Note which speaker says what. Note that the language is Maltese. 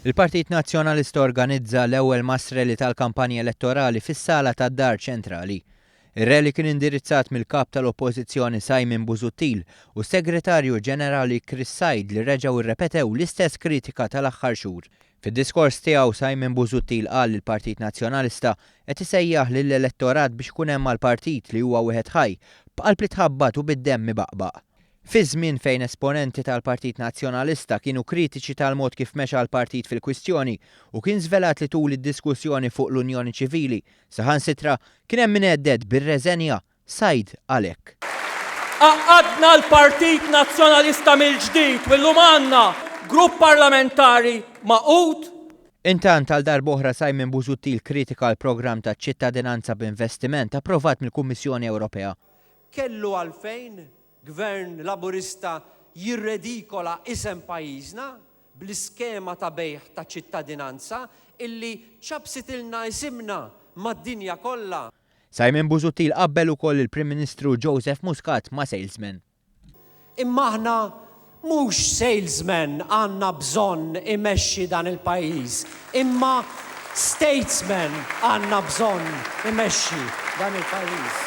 Speaker 1: Il-Partit Nazzjonalista organizza l-ewwel masreli tal-kampanja elettorali fis-sala tad-Dar Ċentrali. Ir-rally kien indirizzat mill-kap tal-Oppożizzjoni Simon Busuttil u s-Segretarju Ġenerali Chris Said li reġgħu irrepetew l-istess kritika tal-aħħar xhur. Fid-diskors tiegħu Simon Busuttil qal li l-Partit Nazzjonalista qed isejjaħ lill-elettorat biex ikun hemm mal-partit li huwa wieħed ħaj b'qalb li tħabbat u bid-demm mibaqbaq. Fi żmien fejn esponenti tal-Partit Nazzjonalista kienu kritiċi tal-mod kif mexa l-partit fil-kwistjoni u kien żvelat li tul id-diskussjoni fuq l-Unjoni Ċivili, saħansitra kien hemm min għedded bir-reżenja Said għalhekk.
Speaker 2: Għaqadna l-Partit Nazzjonalista mill-ġdid u llum għandna grupp parlamentari maqut.
Speaker 1: Intant għal darb'oħra Simon Busuttil kritika l-programm ta' ċittadinanza b'investiment approvat mill-Kummissjoni Ewropea.
Speaker 3: Kellu għalfejn Gvern Laburista jirredikola isem pajjiżna bl-iskema ta' bejħ ta' ċittadinanza illi ċabsitilna isimna mad-dinja kollha.
Speaker 1: Simon Busuttil qabbel ukoll il-Prim Ministru Joseph Muscat ma' salesman.
Speaker 3: Imma aħna mhux salesman għandna bżonn imexxi dan il-pajjiż, imma statesman għandna bżonn imexxi dan il-pajjiż.